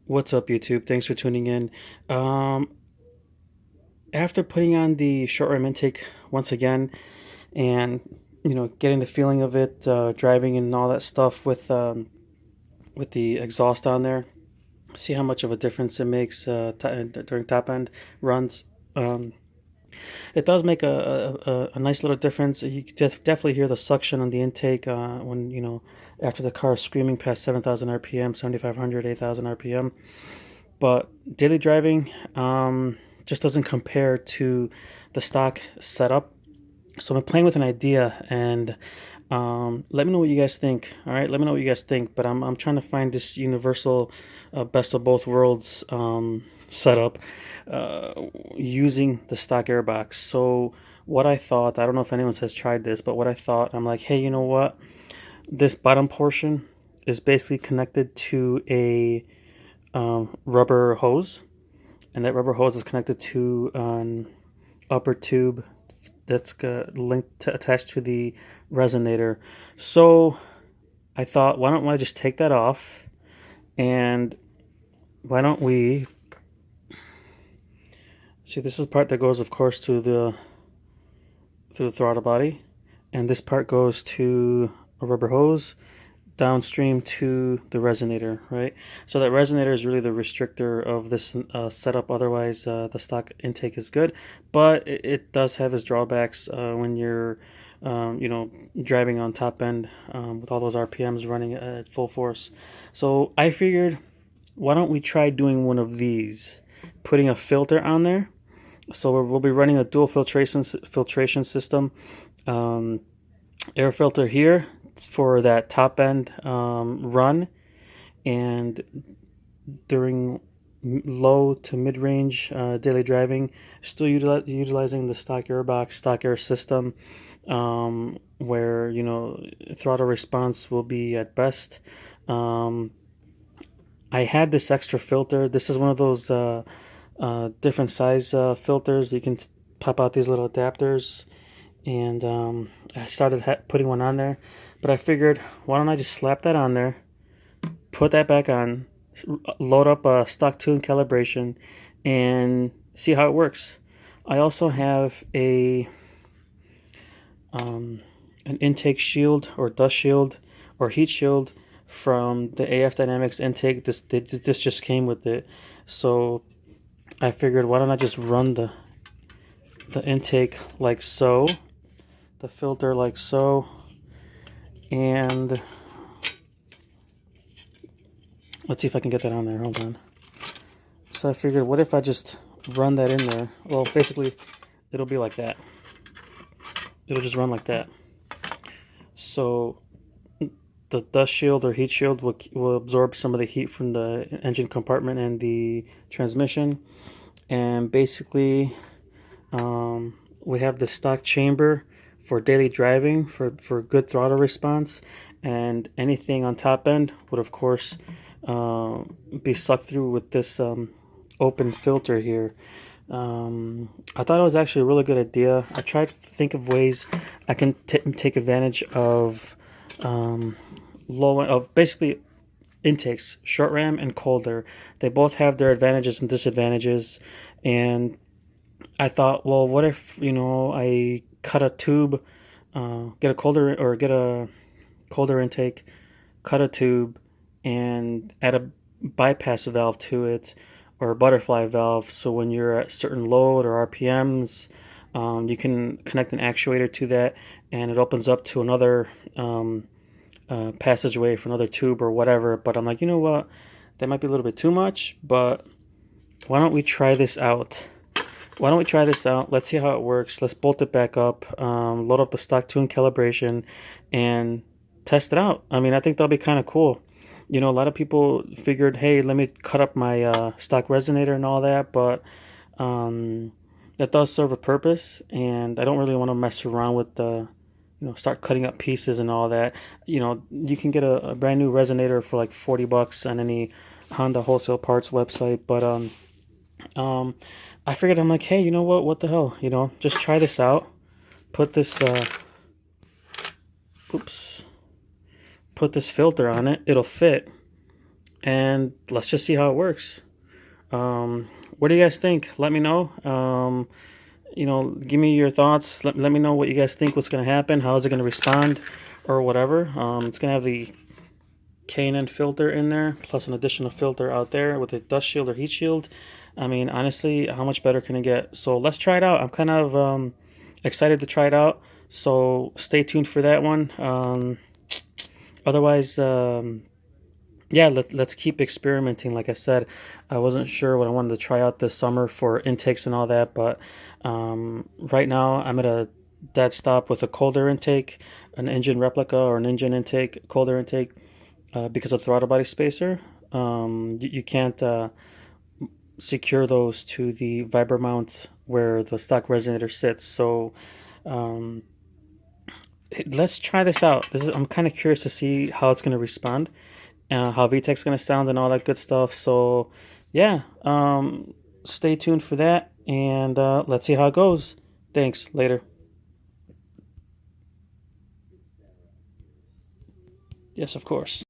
What's up, YouTube? Thanks for tuning in. Um, After putting on the short ram intake once again, and getting the feeling of it, driving and all that stuff with the exhaust on there, see how much of a difference it makes during top end runs. Um, it does make a nice little difference. You can definitely hear the suction on the intake when after the car is screaming past 7,000 RPM, 7,500, 8,000 RPM. But daily driving just doesn't compare to the stock setup. So I'm playing with an idea, and let me know what you guys think. All right, let me know what you guys think. But I'm trying to find this universal best of both worlds setup uh, using the stock airbox. So what I thought, I don't know if anyone has tried this, but what I thought, I'm like, hey, you know what? This bottom portion is basically connected to a rubber hose, and that rubber hose is connected to an upper tube that's linked attached to the resonator. So I thought, why don't I just take that off, and why don't we see, this is the part that goes, of course, to the throttle body, and this part goes to a rubber hose downstream to the resonator, right? So that resonator is really the restrictor of this setup. Otherwise, the stock intake is good, but it does have its drawbacks when you're, driving on top end with all those RPMs running at full force. So I figured, why don't we try doing one of these, putting a filter on there. So we'll be running a dual filtration system. Um, Air filter here for that top end run, and during low to mid range daily driving, still utilizing the stock airbox, stock air system, where throttle response will be at best. Um, I had this extra filter. This is one of those different size filters. You can pop out these little adapters, and I started putting one on there, but I figured, why don't I just slap that on there, put that back on, load up a stock tune calibration, and see how it works. I also have an intake shield or dust shield or heat shield from the AF Dynamics intake. This just came with it, so I figured, why don't I just run the intake like so, the filter like so, and let's see if I can get that on there. Hold on. So I figured, what if I just run that in there? Well, basically, it'll be like that. It'll just run like that. So the dust shield or heat shield will absorb some of the heat from the engine compartment and the transmission. And basically, we have the stock chamber for daily driving for good throttle response, and anything on top end would, of course, be sucked through with this open filter here. I thought it was actually a really good idea. I tried to think of ways I can take advantage of basically intakes, short ram and colder. They both have their advantages and disadvantages, and I thought, well, what if I cut a tube, get a colder intake, cut a tube, and add a bypass valve to it, or a butterfly valve. So when you're at certain load or RPMs, you can connect an actuator to that, and it opens up to another passageway for another tube or whatever. But I'm like, you know what? That might be a little bit too much, but why don't we try this out? Why don't we try this out? Let's see how it works. Let's bolt it back up, load up the stock tune calibration, and test it out. I mean, I think that'll be kind of cool. A lot of people figured, hey, let me cut up my stock resonator and all that, but that does serve a purpose, and I don't really want to mess around with the, start cutting up pieces and all that. You can get a brand new resonator for like $40 on any Honda wholesale parts website, but I figured, I'm like, hey, you know what the hell, just try this out. Put this put this filter on it, it'll fit, and let's just see how it works. What do you guys think? Let me know. Give me your thoughts. Let me know what you guys think, what's going to happen, how is it going to respond, or whatever. It's going to have the K&N filter in there, plus an additional filter out there with a dust shield or heat shield. I mean, honestly, how much better can it get? So let's try it out. I'm kind of excited to try it out. So stay tuned for that one. Otherwise, yeah, let's keep experimenting. Like I said, I wasn't sure what I wanted to try out this summer for intakes and all that, but right now I'm at a dead stop with a cold air intake, an engine replica or an engine intake, cold air intake, because of throttle body spacer. You can't secure those to the vibra mount where the stock resonator sits. So um, let's try this out. I'm kind of curious to see how it's going to respond, how VTEC's going to sound, and all that good stuff. So yeah, stay tuned for that, and let's see how it goes. Thanks. Later. Yes, of course.